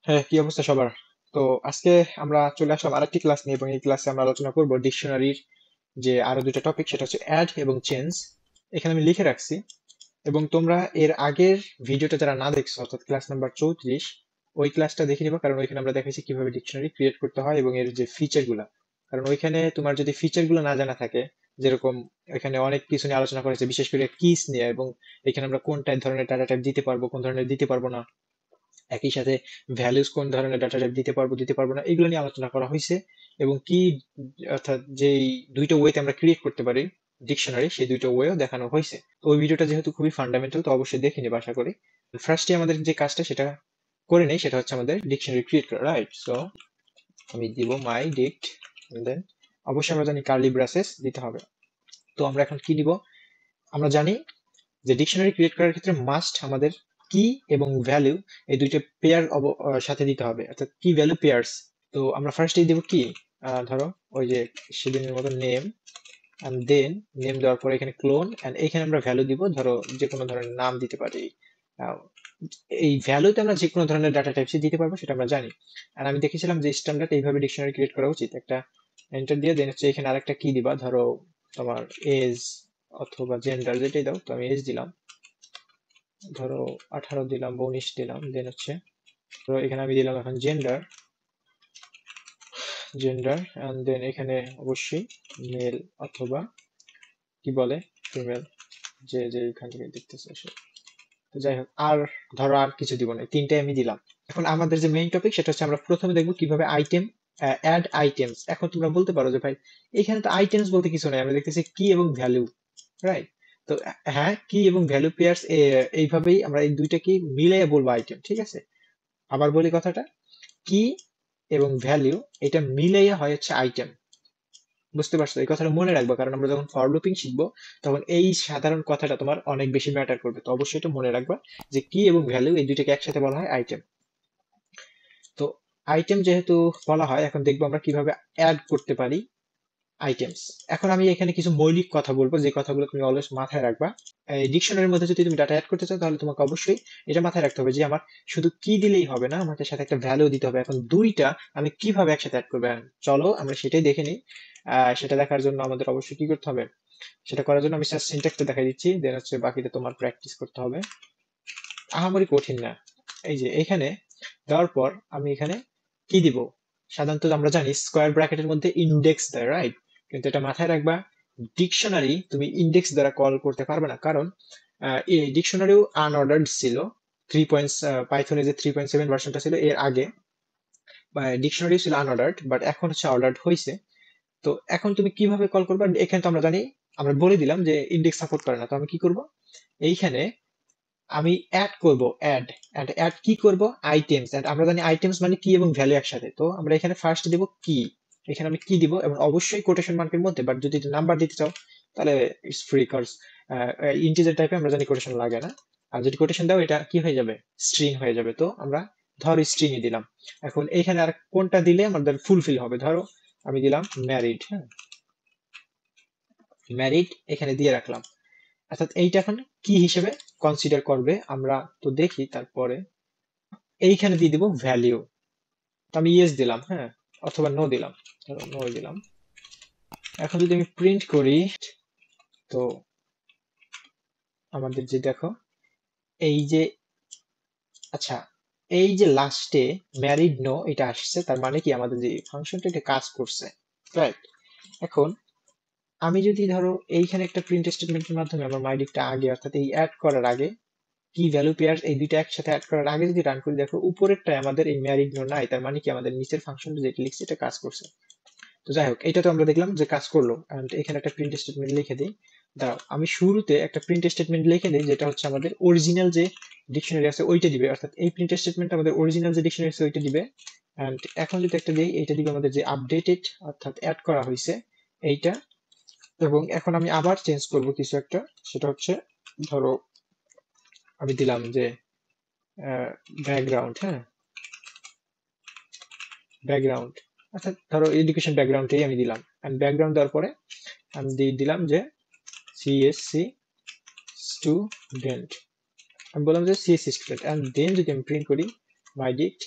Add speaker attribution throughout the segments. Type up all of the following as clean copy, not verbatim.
Speaker 1: হ্যাঁ, কি অবস্থা সবার? তো আজকে আমরা চলে আসলাম আরেকটি ক্লাস নিয়ে, এবং এই ক্লাসে আমরা আলোচনা করব ডিকশনারির যে আরো দুটো টপিক, সেটা হচ্ছে অ্যাড এবং চেঞ্জ। এখানে আমি লিখে রাখছি, এবং তোমরা এর আগের ভিডিওটা যারা না দেখছো, অর্থাৎ ক্লাস নাম্বার 34, ওই ক্লাসটা দেখে নিবা, কারণ ওইখানে আমরা দেখাইছি কিভাবে ডিকশনারি ক্রিয়েট করতে হয় এবং এর যে ফিচার গুলা। কারণ ওইখানে তোমার যদি ফিচার গুলো না জানা থাকে, যেরকম এখানে অনেক কিছু নিয়ে আলোচনা করেছে, বিশেষ করে কিস নিয়ে, এবং এখানে আমরা কোন টাইপ ধরনের ডাটা টাইপ দিতে পারবো, কোন ধরনের দিতে পারবো না, একই সাথে ভ্যালুস কোন ধরনের ডাটা টাইপ দিতে পারবো দিতে পারবো না, এগুলো নিয়ে আলোচনা করা হয়েছে। এবং কি, অর্থাৎ যেই দুইটা ওয়েতে আমরা ক্রিয়েট করতে পারি ডিকশনারি, সেই দুইটা ওয়েও দেখানো হয়েছে। তো ওই ভিডিওটা যেহেতু খুবই ফান্ডামেন্টাল, তো অবশ্যই দেখে নিবে আশা করি। ফার্স্টে আমাদের যে কাজটা সেটা করে নেই, সেটা হচ্ছে আমাদের ডিকশনারি ক্রিয়েট করা, রাইট? সো আমি দিব মাই ডিক্ট, দেন অবশ্যই আমরা জানি কার্লি ব্রাসেস দিতে হবে। তো আমরা এখন কি দিব? আমরা জানি যে ডিকশনারি ক্রিয়েট করার ক্ষেত্রে মাস্ট আমাদের কি এবং ভ্যালু, এই দুইটা পেয়ার সাথে দিতে হবে, অর্থাৎ কি ভ্যালু পেয়ার্স। তো আমরা ফার্স্টেই দেবো কি, ধরো ওই যে সেদিনের মতো নেম, এন্ড দেন নেম দেওয়ার পরে এখানে ক্লোন, এন্ড এখানে আমরা ভ্যালু দিব, ধরো যে কোনো ধরনের নাম দিতে পারি। আহ, এই ভ্যালুতে আমরা যে কোনো ধরনের ডাটা টাইপস দিতে পারবো, সেটা আমরা জানি। আর আমি দেখেছিলাম যে স্ট্যান্ডার্ড এইভাবে ডিকশনারি ক্রিয়েট করা উচিত। একটা এন্টার দিয়ে দেন হচ্ছে এখানে আরেকটা কি দিবা, ধরো তোমার এজ অথবা জেন্ডার, যেটাই দাও। তো আমি এজ দিলাম, ধরো 18 দিলাম বা 19 দিলাম, দেন হচ্ছে ধরো এখানে আমি দিলাম এখন জেন্ডার, এন্ড দেন এখানে অবশ্যই মেল অথবা কি বলে ফিমেল, যে যে এখান থেকে দেখতেছে সে। তো যাই হোক, আর ধরো আর কিছু দিব না, এই তিনটাই আমি দিলাম। এখন আমাদের যে মেইন টপিক, সেটা হচ্ছে আমরা প্রথমে দেখবো কিভাবে আইটেম অ্যাড আইটেমস। এখন তোমরা বলতে পারো যে ভাই, এখানে তো আইটেমস বলতে কিছু নাই, আমরা দেখতেছি কি এবং ভ্যালু, রাইট? তো হ্যাঁ, কি এবং ভ্যালু পেয়ার্স, এইভাবেই আমরা এই দুইটাকে মিলিয়ে বলবো আইটেম, ঠিক আছে? আবার বলি কথাটা, কি এবং ভ্যালু, এটা মিলাইয়া হয় হচ্ছে আইটেম। বুঝতে পারছো? এই কথাটা মনে রাখবা, কারণ আমরা যখন ফর লুপিং শিখবো, তখন এই সাধারণ কথাটা তোমার অনেক বেশি ম্যাটার করবে। তো অবশ্যই এটা মনে রাখবা যে কি এবং ভ্যালু, এই দুইটাকে একসাথে বলা হয় আইটেম। তো আইটেম যেহেতু বলা হয়, এখন দেখবো আমরা কিভাবে অ্যাড করতে পারি আইটেমস। এখন আমি এখানে কিছু মৌলিক কথা বলবো, যে কথাগুলো তুমি অলওয়েজ মাথায় রাখবা। এই ডিকশনারির মধ্যে যদি তুমি ডাটা অ্যাড করতে চাও, তাহলে তোমাকে অবশ্যই এটা মাথায় রাখতে হবে যে আমার শুধু কি দিলেই হবে না, আমাকে সাথে একটা ভ্যালু দিতে হবে। এখন দুইটা আমি কিভাবে একসাথে অ্যাড করবো, চলো আমরা সেটাই দেখে নিই। সেটা দেখার জন্য আমাদের অবশ্যই কি করতে হবে, সেটা করার জন্য আমি জাস্ট সিনট্যাক্সটা দেখাই দিচ্ছি, দেন হচ্ছে বাকিটা তোমার প্র্যাকটিস করতে হবে। আহামরি কঠিন না। এই যে এখানে দেওয়ার পর আমি এখানে কি দিব, সাধারণত আমরা জানি স্কোয়ার ব্র্যাকেটের মধ্যে ইন্ডেক্স দেয়, রাইট? কিন্তু এটা মাথায় রাখবা, ডিকশনারি তুমি ইন্ডেক্স দ্বারা কল করতে পারবে না, কারণ এই ডিকশনারিও আনঅর্ডার্ড ছিল। পাইথনে যে 3.7 ভার্সনটা ছিল এর আগে, ডিকশনারি ছিল আনঅর্ডার্ড, বাট এখন হচ্ছে অর্ডার্ড হয়েছে। তো এখন তুমি কিভাবে কল করবে? এখানে তো আমরা জানি, আমরা বলে দিলাম যে ইন্ডেক্স সাপোর্ট করে না, তো আমি কি করব, এইখানে আমি অ্যাড করব, অ্যাড। এন্ড অ্যাড কি করব, আইটেমস। এন্ড আমরা জানি আইটেমস মানে কি এবং ভ্যালু একসাথে। তো আমরা এখানে ফার্স্ট দিব কি, এখানে আমি কি দিব, এবং অবশ্যই কোটেশন মার্কের মধ্যে। বাট যদি নাম্বার দিতে চাও, তাহলে ইটস ফ্রি, কজ ইন্টিজার টাইপে আমরা জানি কোটেশন লাগে না। আর যদি কোটেশন দাও, এটা কি হয়ে যাবে, স্ট্রিং হয়ে যাবে। তো আমরা ধরো স্ট্রিং এ দিলাম। এখন এইখানে আর কোনটা দিলে আমাদের ফুলফিল হবে, ধরো আমি দিলাম ম্যারিড, হ্যাঁ, ম্যারিড এখানে দিয়ে রাখলাম। অর্থাৎ এইটা এখন কি হিসেবে কনসিডার করবে আমরা তো দেখি তারপরে। এইখানে দিয়ে দিব ভ্যালিউ। তো আমি ইয়েস দিলাম, হ্যাঁ, অথবা নো দিলাম, ধরো নো দিলাম। এখন যদি আমি প্রিন্ট করি, তো আমাদের যে দেখো, এই যে, আচ্ছা, এই যে লাস্টে ম্যারিড নো এটা আসছে, তার মানে কি আমাদের যে ফাংশনটা এটা কাজ করছে, রাইট? এখন আমি যদি ধরো এইখানে একটা প্রিন্ট স্টেটমেন্টের মাধ্যমে আমার মাইডিকটা আগে, অর্থাৎ এই অ্যাড করার আগে, কি ভ্যালু পেয়ার এই দুইটা একসাথে অ্যাড করার আগে যদি রান করি, দেখো উপরেরটায় আমাদের এই ম্যারিড নো নাই, তার মানে কি আমাদের নিচের ফাংশনটা যেটা লিখছে এটা কাজ করছে। তো যাই হোক, এটা তো আমরা দেখলাম যে কাজ করলো। এন্ড এখানে একটা প্রিন্ট স্টেটমেন্ট লিখে দিই। দাঁড়াও, আমি শুরুতে একটা প্রিন্ট স্টেটমেন্ট লিখে দিই, যেটা হচ্ছে আমাদের অরিজিনাল যে ডিকশনারি আছে ওইটা দিবে, অর্থাৎ এই প্রিন্ট স্টেটমেন্ট আমাদের অরিজিনাল যে ডিকশনারি আছে ওইটা দিবে। এন্ড এখন যদি একটা দিই, এইটা দিবে আমাদের যে আপডেটেড, অর্থাৎ অ্যাড করা হয়েছে এইটা। এবং এখন আমি আবার চেঞ্জ করব কিছু একটা, সেটা হচ্ছে ধরো আমি দিলাম যে ব্যাকগ্রাউন্ড, হ্যাঁ, ব্যাকগ্রাউন্ড, অর্থাৎ ধরো এডুকেশন ব্যাকগ্রাউন্ডটাই আমি দিলাম। এন্ড ব্যাকগ্রাউন্ড দেওয়ার পরে আমি দিলাম যে সিএসসি স্টুডেন্ট, আমি বললাম যে সিএসসি স্টুডেন্ট। এন্ড দেন যদি আমি প্রিন্ট করি মাই ডিক্ট,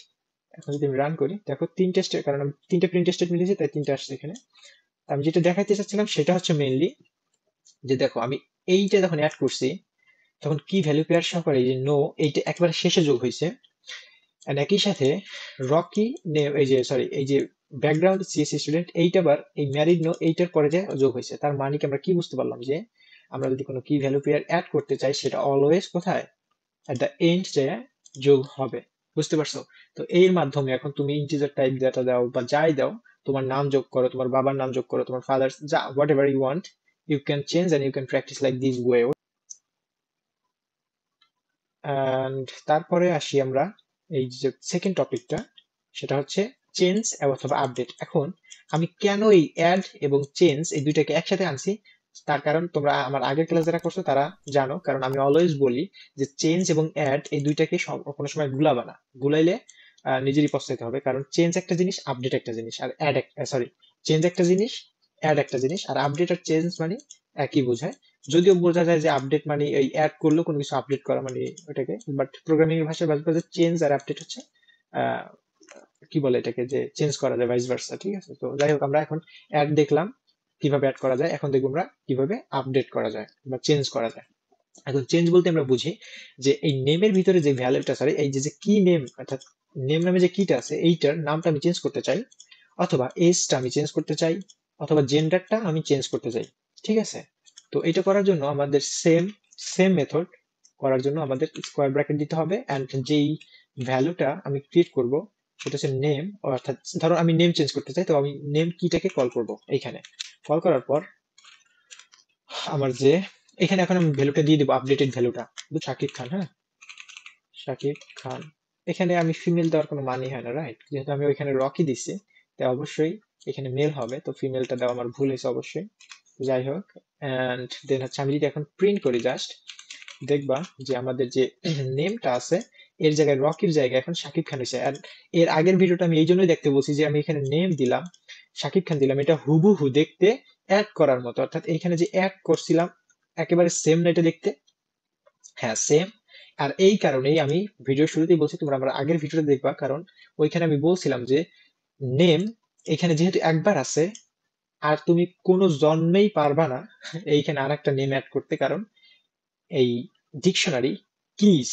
Speaker 1: এখন যদি আমি রান করি, দেখো তিনটে কারণ আমি তিনটে প্রিন্ট স্টেটমেন্ট দিয়েছি তাই তিনটে আসছে এখানে। আমি যেটা দেখাইতে চাচ্ছিলাম সেটা হচ্ছে মেইনলি যে দেখো আমি এইটা যখন অ্যাড করছি তখন কি ভ্যালু পেয়ার সহকারে এই যে নো এইটা একবার শেষে যোগ হয়েছে, এন্ড একই সাথে রকি নেম এই যে সরি এই যে ব্যাকগ্রাউন্ড সিএসসি স্টুডেন্ট এইটা আবার এই ম্যারিড নো এইটার পরে যে যোগ হয়েছে। তার মানে কি আমরা কি বুঝতে পারলাম যে আমরা যদি কোনো কি ভ্যালু পেয়ার অ্যাড করতে চাই সেটা অলওয়েজ কোথায় এট দ্য এন্ড যে যোগ হবে। বুঝতে পারছো? তো এর মাধ্যমে এখন তুমি ইন্টিজার টাইপ ডাটা দাও বা যাই দাও, তোমার নাম যোগ করো, তোমার বাবার নাম যোগ করো, তোমার ফাদার যা whatever you want, you can change and you can practice like this way. And তারপরে আসি আমরা এই যে সেকেন্ড টপিকটা, সেটা হচ্ছে চেঞ্জ অথবা আপডেট। এখন আমি কেন এই অ্যাড এবং চেঞ্জ এই দুইটাকে একসাথে আনছি, তার কারণ তোমরা আমার আগের ক্লাস যারা করছো তারা জানো, কারণ আমি অলওয়েজ বলি যে চেঞ্জ এবং অ্যাড এই দুইটাকে কোনো সময় গুলাবা না, গুলাইলে নিজেরই পস্তাইতে হবে। কারণ চেঞ্জ একটা জিনিস, আপডেট একটা জিনিস, আর অ্যাড সরি চেঞ্জ একটা জিনিস, অ্যাড একটা জিনিস, আর আপডেট আর চেঞ্জ মানে একই বোঝায়। যদিও বোঝা যায় যে আপডেট মানে এই অ্যাড করলেও কোনো কিছু আপডেট করা মানে ওটাকে, বাট প্রোগ্রামিং এর ভাষায় বাজে চেঞ্জ আর আপডেট হচ্ছে আহ, কি বলে এটাকে যে চেঞ্জ করা যায় ভাইস ভার্সা। ঠিক আছে, তো যাই হোক আমরা এখন অ্যাড দেখলাম কিভাবে অ্যাড করা যায়, এখন দেখবো আমরা কিভাবে আপডেট করা যায় বা চেঞ্জ করা যায়। এখন চেঞ্জ বলতে আমরা বুঝি যে এই নেমের ভিতরে যে ভ্যালুটা সরি এই যে কি নেম অর্থাৎ নেম নামে যে কিটা আছে এইটার নামটা আমি চেঞ্জ করতে চাই, অথবা এজটা আমি চেঞ্জ করতে চাই, অথবা জেন্ডারটা আমি চেঞ্জ করতে চাই। ঠিক আছে, তো এটা করার জন্য আমাদের সেম সেম মেথড করার জন্য আমাদের স্কোয়ার ব্র্যাকেট দিতে হবে, এন্ড যেই ভ্যালুটা আমি ক্রিয়েট করব সেটা হচ্ছে নেম, অর্থাৎ ধরো আমি নেম চেঞ্জ করতে চাই, তো আমি নেম কিটাকে কল করব এইখানে। কল করার পর আমার যে এখানে এখন আমি ভ্যালুটা দিয়ে দেবো আপডেটেড ভ্যালুটা, শাকিব খান। হ্যাঁ, শাকিব খান। এখানে আমি ফিমেল দেওয়ার কোনো মানেই হয় না, রাইট? যেহেতু আমি ওইখানে রকি দিছি তাই অবশ্যই এখানে মেল হবে, তো ফিমেলটা দেওয়া আমার ভুল হয়েছে অবশ্যই। যাই হোক, এন্ড দেন হচ্ছে আমি যদি এখন প্রিন্ট করি জাস্ট দেখবা যে আমাদের যে নেমটা আছে এর জায়গায় রকির জায়গায় এখন শাকিব খান হয়েছে। আর এর আগের ভিডিওটা আমি এই জন্যই দেখতে বলছি যে আমি এখানে নেম দিলাম, শাকিব খান দিলাম, এটা হুবহু দেখতে অ্যাড করার মতো, অর্থাৎ এখানে যে অ্যাড করছিলাম একেবারে সেম না এটা দেখতে? হ্যাঁ সেম। আর এই কারণেই আমি ভিডিও শুরুতেই বলছি তোমরা আমার আগের ভিডিওটা দেখবা, কারণ ওইখানে আমি বলছিলাম যে নেম এখানে যেহেতু একবার আছে আর তুমি কোনো জন্মেই পারবা না এইখানে আর একটা নেম অ্যাড করতে, কারণ এই dictionary kiss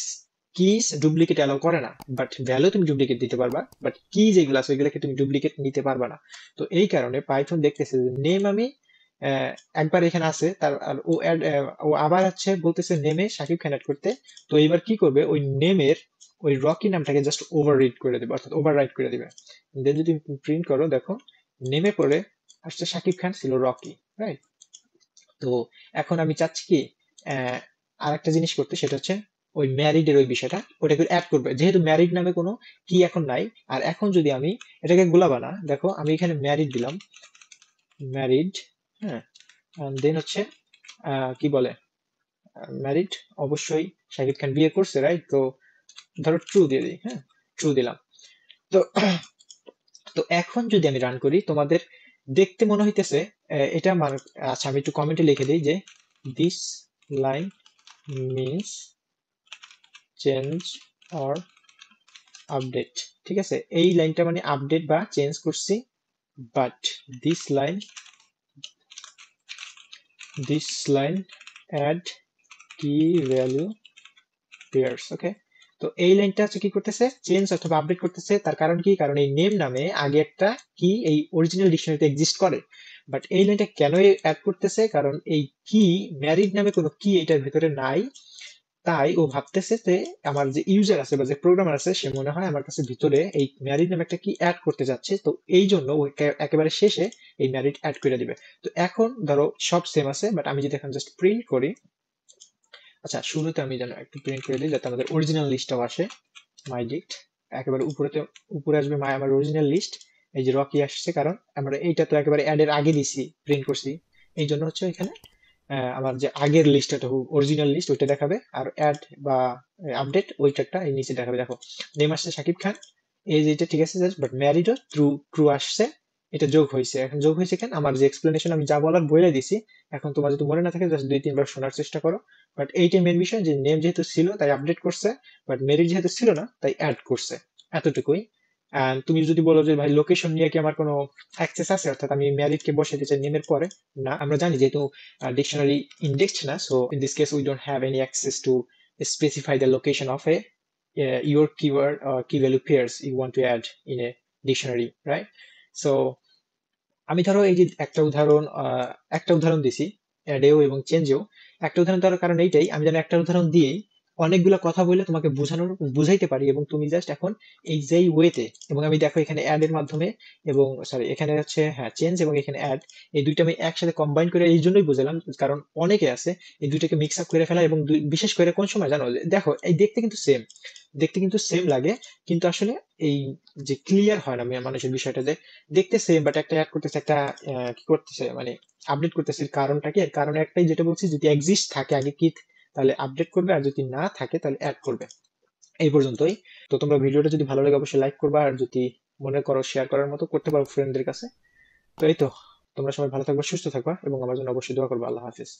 Speaker 1: kiss duplicate allow করে না, বাট ভ্যালু তুমি ডুপ্লিকেট দিতে পারবা, বাট কি যেগুলো আছে ওইগুলোকে তুমি ডুপ্লিকেট নিতে পারবা না। তো এই কারণে পাইথন দেখতেছে যে নেম আমি আহ, একবার এখানে আছে তার আর ও অ্যাড ও আবার হচ্ছে বলতেছে নেমে শাকিব খান অ্যাড করতে। তো এবার কি করবে, ওই নেমের ওই রকি নামটাকে জাস্ট ওভার রিড করে দেবে, অর্থাৎ ওভার রাইট করে দিবে। দেন যদি প্রিন্ট করো দেখো নেমে পড়ে আসছে শাকিব খান ছিল রকি, রাইট? তো এখন আমি চাচ্ছি কি আর একটা জিনিস করতে, সেটা হচ্ছে ওই ম্যারিড এর ওই বিষয়টা ওটাকে অ্যাড করবে, যেহেতু ম্যারিড নামে কোনো কি এখন নাই। আর এখন যদি আমি এটাকে গোলাবা না, দেখো আমি এখানে ম্যারিড দিলাম, ম্যারিড। হ্যাঁ, দেন হচ্ছে কি বলে ম্যারিড, অবশ্যই শাকিব খান বিয়ে করছে, রাইট? তো ধরো ট্রু দিয়ে দিই, হ্যাঁ ট্রু দিলাম। তো তো এখন যদি আমি রান করি তোমাদের দেখতে মনে হইতেছে এটা আচ্ছা আমি একটু কমেন্টে লিখে দিই যে this line means change or update. ঠিক আছে, এই লাইনটা মানে আপডেট বা চেঞ্জ করছি, বাট দিস লাইন অ্যাড কি ভ্যালু পেয়ার্স। ওকে, তো এই লাইনটা হচ্ছে কি করতেছে, চেঞ্জ অথবা আপডেট করতেছে। তার কারণ কি, কারণ এই নেম নামে আগে একটা কি এই অরিজিনাল ডিকশনারিতে এক্সিস্ট করে, বাট এই লাইনটা কেন অ্যাড করতেছে, কারণ এই কি ম্যারিড নামে কোনো কি এটার ভিতরে নাই। তাই ও ভাবতেছে যে আমার যে ইউজার আছে বা যে প্রোগ্রামার আছে সে মনে হয় আমার কাছে ভিতরে এই ম্যারিড নামে একটা কি অ্যাড করতে যাচ্ছে, তো এই জন্য ও একেবারে শেষে এই ম্যারিড অ্যাড করে দিবে। তো এখন ধরো সব সেম আছে, বাট আমি যদি এখন জাস্ট প্রিন্ট করি, আচ্ছা শুরুতে আমি যেন একটু প্রিন্ট করে দিই যাতে আমাদের অরিজিনাল লিস্টটাও আসে। মাই লিস্ট একেবারে উপরেতে উপরে আসবে মাই আমার অরিজিনাল লিস্ট। এই যে রকি আসছে কারণ আমরা এইটা তো একেবারে অ্যাড এর আগে দিছি, প্রিন্ট করছি, এই জন্য হচ্ছে এখানে আমার যে আগের লিস্টটা অরিজিনাল লিস্ট ওইটা দেখাবে, আর অ্যাড বা আপডেট ওইটা এই নিচে দেখাবে। দেখো নেম আসছে শাকিব খান, এই যে এটা ঠিক আছে, বাট ম্যারিডও ট্রু ট্রু আসছে, এটা যোগ হয়েছে। এখন যোগ হয়েছে কেন, আমার যে এক্সপ্লেনেশন আমি যা বলার বলে দিছি, এখন তোমার যদি মনে না থাকে জাস্ট দুই তিনবার শোনার চেষ্টা করো। বাট এইটাই মেন বিষয় যে নেম যেহেতু ছিল তাই আপডেট করছে, বাট মেরিট যেহেতু ছিল না তাই অ্যাড করছে, এতটুকুই। And তুমি যদি বলো যে ভাই লোকেশন নিয়ে কি আমার কোনো অ্যাক্সেস আছে, অর্থাৎ আমি ম্যারিডকে বসাতে চাই নেমের পরে, না, আমরা জানি যেহেতু ডিকশনারি ইন্ডেক্সড না, so in this case we don't have any access to specify the location of a your keyword or key value pairs you want to add in a dictionary, right? So আমি ধরো এই যে একটা উদাহরণ দিছি অ্যাডেও এবং চেঞ্জেও। একটা উদাহরণ দেওয়ার কারণ এইটাই, আমি যেন একটা উদাহরণ দিয়েই অনেকগুলো কথা বলে তোমাকে বুঝাইতে পারি, এবং তুমি জাস্ট এখন এই যেই ওয়েতে, এবং আমি দেখো এখানে অ্যাড এর মাধ্যমে, এবং সরি এখানে হচ্ছে হ্যাঁ চেঞ্জ এবং এখানে অ্যাড, এই দুইটা আমি একসাথে কম্বাইন করে এই জন্যই বুঝালাম, কারণ অনেকে আছে এই দুইটাকে মিক্স আপ করে ফেলা, এবং বিশেষ করে কোন সময় জানো, দেখো এই দেখতে কিন্তু সেম লাগে, কিন্তু আসলে এই যে ক্লিয়ার হয় না মানুষের বিষয়টা, যে দেখতে সেম বাট একটা অ্যাড করতেছে, একটা কি করতেছে মানে আপডেট করতেছে, এর কারণটা কি? এর কারণ একটাই, যেটা বলছি, যদি এক্সিস্ট থাকে আগে কি, তাহলে আপডেট করবে, আর যদি না থাকে তাহলে অ্যাড করবে। এই পর্যন্তই। তো তোমরা ভিডিওটা যদি ভালো লাগে অবশ্যই লাইক করবা, আর যদি মনে করো শেয়ার করার মতো করতে পারো ফ্রেন্ডদের কাছে। তো এই তো, তোমরা সবাই ভালো থাকবা, সুস্থ থাকবা, এবং আমার জন্য অবশ্যই দোয়া করবা। আল্লাহ হাফিজ।